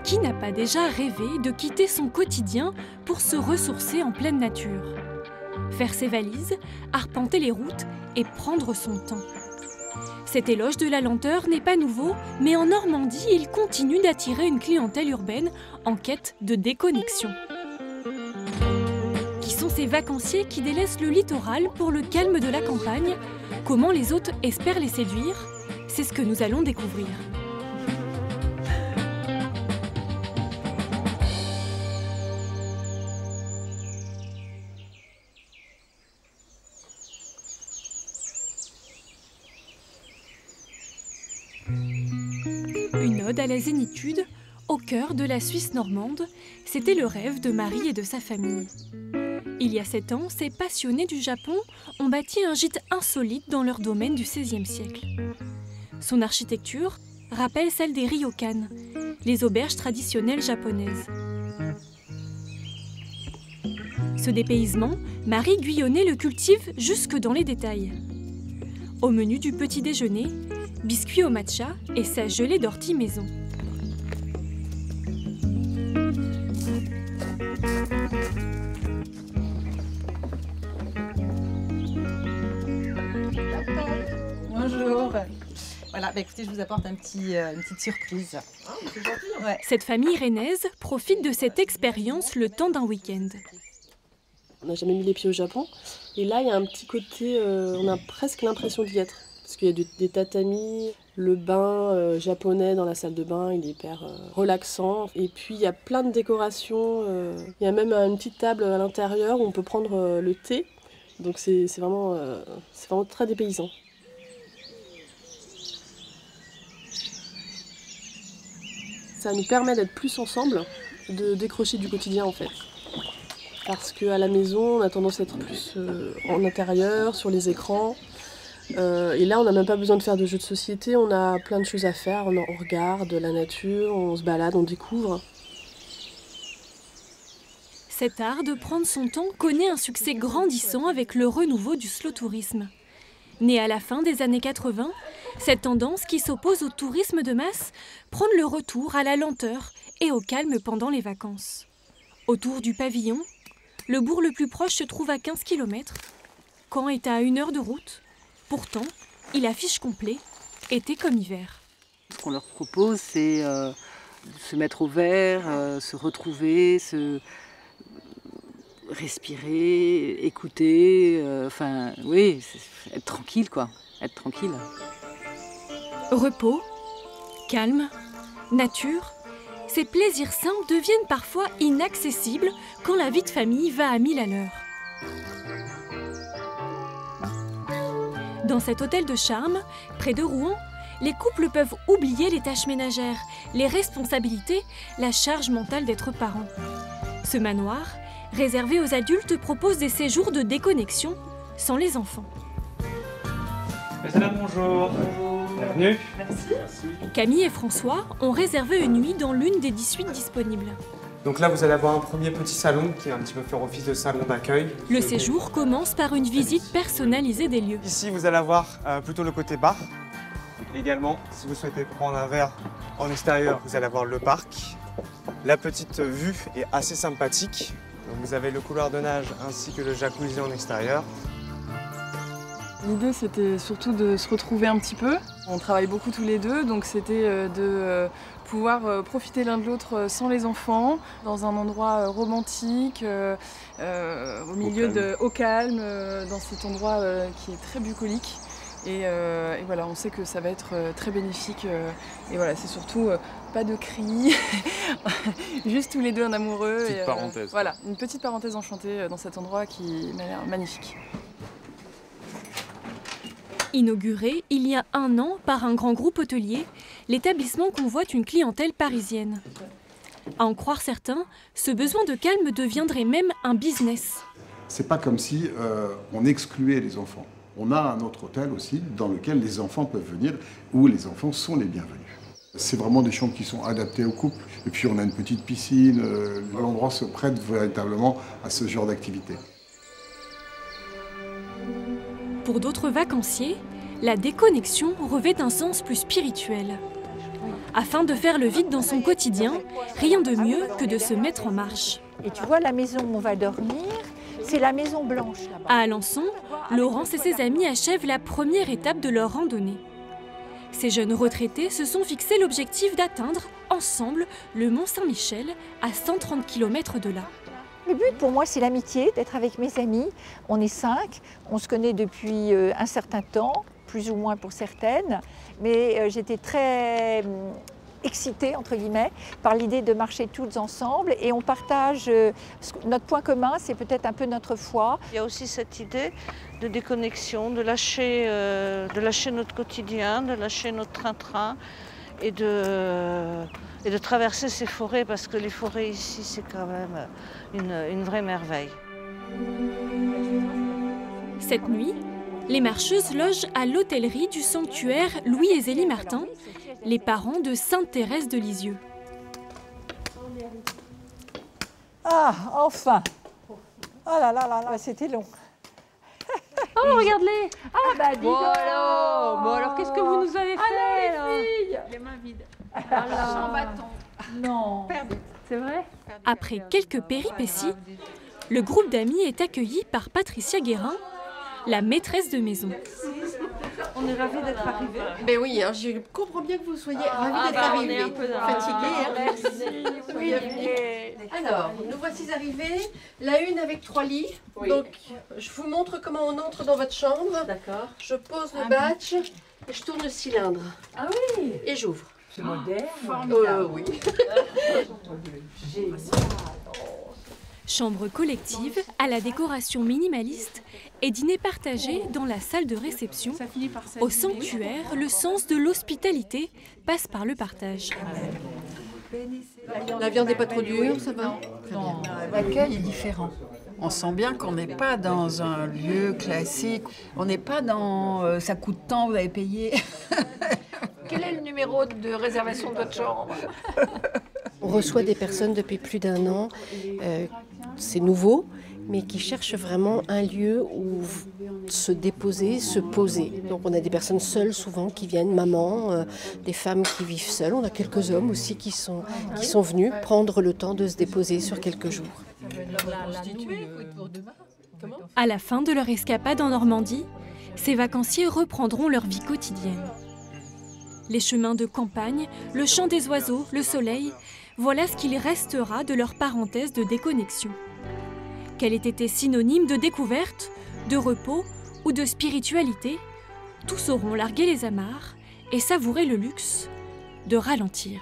Qui n'a pas déjà rêvé de quitter son quotidien pour se ressourcer en pleine nature? Faire ses valises, arpenter les routes et prendre son temps. Cet éloge de la lenteur n'est pas nouveau, mais en Normandie, il continue d'attirer une clientèle urbaine en quête de déconnexion. Qui sont ces vacanciers qui délaissent le littoral pour le calme de la campagne? Comment les hôtes espèrent les séduire? C'est ce que nous allons découvrir. Une ode à la zénitude, au cœur de la Suisse normande, c'était le rêve de Marie et de sa famille. Il y a 7 ans, ces passionnés du Japon ont bâti un gîte insolite dans leur domaine du XVIe siècle. Son architecture rappelle celle des ryokan, les auberges traditionnelles japonaises. Ce dépaysement, Marie Guyonnet le cultive jusque dans les détails. Au menu du petit déjeuner, biscuits au matcha et sa gelée d'ortie maison. Bonjour. Voilà, bah écoutez, je vous apporte une petite surprise. Ah, c'est gentil. Ouais. Cette famille rennaise profite de cette expérience le temps d'un week-end. On n'a jamais mis les pieds au Japon. Et là, il y a un petit côté, on a presque l'impression d'y être. Parce qu'il y a des tatamis, le bain japonais dans la salle de bain, il est hyper relaxant. Et puis il y a plein de décorations. Il y a même une petite table à l'intérieur où on peut prendre le thé. Donc c'est vraiment très dépaysant. Ça nous permet d'être plus ensemble, de décrocher du quotidien en fait. Parce qu'à la maison, on a tendance à être plus en intérieur, sur les écrans. Et là, on n'a même pas besoin de faire de jeux de société, on a plein de choses à faire. On regarde la nature, on se balade, on découvre. Cet art de prendre son temps connaît un succès grandissant avec le renouveau du slow tourisme. Né à la fin des années 80, cette tendance qui s'oppose au tourisme de masse prône le retour à la lenteur et au calme pendant les vacances. Autour du pavillon, le bourg le plus proche se trouve à 15 km. Caen est à 1 heure de route. Pourtant, il affiche complet, été comme hiver. Ce qu'on leur propose, c'est de se mettre au vert, se retrouver, respirer, écouter, oui, être tranquille quoi, être tranquille. Repos, calme, nature, ces plaisirs simples deviennent parfois inaccessibles quand la vie de famille va à 1000 à l'heure. Dans cet hôtel de charme, près de Rouen, les couples peuvent oublier les tâches ménagères, les responsabilités, la charge mentale d'être parents. Ce manoir, réservé aux adultes, propose des séjours de déconnexion sans les enfants. Mesdames, bonjour. Bienvenue. Merci. Camille et François ont réservé une nuit dans l'une des 18 disponibles. Donc là, vous allez avoir un premier petit salon qui va un petit peu faire office de salon d'accueil. Le séjour commence par une visite personnalisée des lieux. Ici, vous allez avoir plutôt le côté bar. Également, si vous souhaitez prendre un verre en extérieur, vous allez avoir le parc. La petite vue est assez sympathique. Donc vous avez le couloir de nage ainsi que le jacuzzi en extérieur. L'idée, c'était surtout de se retrouver un petit peu. On travaille beaucoup tous les deux, donc c'était de pouvoir profiter l'un de l'autre sans les enfants, dans un endroit romantique, au milieu au calme, dans cet endroit qui est très bucolique. Et voilà, on sait que ça va être très bénéfique. Et voilà, c'est surtout pas de cris, juste tous les deux en amoureux. Petite parenthèse. Voilà, une petite parenthèse enchantée dans cet endroit qui m'a l'air magnifique. Inauguré il y a 1 an par un grand groupe hôtelier, l'établissement convoite une clientèle parisienne. À en croire certains, ce besoin de calme deviendrait même un business. C'est pas comme si on excluait les enfants. On a un autre hôtel aussi dans lequel les enfants peuvent venir, où les enfants sont les bienvenus. C'est vraiment des chambres qui sont adaptées au couple. Et puis on a une petite piscine, l'endroit se prête véritablement à ce genre d'activité. Pour d'autres vacanciers, la déconnexion revêt un sens plus spirituel. Afin de faire le vide dans son quotidien, rien de mieux que de se mettre en marche. Et tu vois la maison où on va dormir, c'est la maison blanche là-bas. À Alençon, Laurence et ses amis achèvent la première étape de leur randonnée. Ces jeunes retraités se sont fixé l'objectif d'atteindre, ensemble, le Mont Saint-Michel, à 130 km de là. Le but pour moi, c'est l'amitié, d'être avec mes amis. On est 5, on se connaît depuis un certain temps, plus ou moins pour certaines, mais j'étais très excitée, entre guillemets, par l'idée de marcher toutes ensemble et on partage, notre point commun, c'est peut-être un peu notre foi. Il y a aussi cette idée de déconnexion, de lâcher notre quotidien, de lâcher notre train-train et de traverser ces forêts, parce que les forêts ici, c'est quand même une vraie merveille. Cette nuit, les marcheuses logent à l'hôtellerie du sanctuaire Louis et Zélie Martin, les parents de Sainte Thérèse de Lisieux. Ah, enfin! Oh là là là là, c'était long. Oh, regarde-les! Ah bah dis donc! Bon alors, qu'est-ce que vous nous avez fait là? Les mains vides. Sans bâton. Non. C'est vrai? Après quelques péripéties, le groupe d'amis est accueilli par Patricia Guérin, la maîtresse de maison. On est ravis d'être arrivés. Ben oui, hein, je comprends bien que vous soyez ravis d'être arrivés. Fatigués, hein? Bienvenue. Alors, nous voici arrivés, la une avec 3 lits. Oui. Donc, je vous montre comment on entre dans votre chambre. D'accord. Je pose le badge et je tourne le cylindre. Ah oui. Et j'ouvre. C'est moderne. Oui. Chambre collective à la décoration minimaliste et dîner partagé dans la salle de réception. Au sanctuaire, le sens de l'hospitalité passe par le partage. La viande n'est pas trop dure, ça va? L'accueil est différent. On sent bien qu'on n'est pas dans un lieu classique. On n'est pas dans ça coûte tant, vous avez payé. Quel est le numéro de réservation de votre chambre? On reçoit des personnes depuis plus d'1 an, c'est nouveau, mais qui cherchent vraiment un lieu où se déposer, se poser. Donc on a des personnes seules souvent qui viennent, mamans, des femmes qui vivent seules. On a quelques hommes aussi qui sont venus prendre le temps de se déposer sur quelques jours. À la fin de leur escapade en Normandie, ces vacanciers reprendront leur vie quotidienne. Les chemins de campagne, le chant des oiseaux, le soleil, voilà ce qu'il restera de leur parenthèse de déconnexion. Qu'elle ait été synonyme de découverte, de repos ou de spiritualité, tous auront largué les amarres et savouré le luxe de ralentir.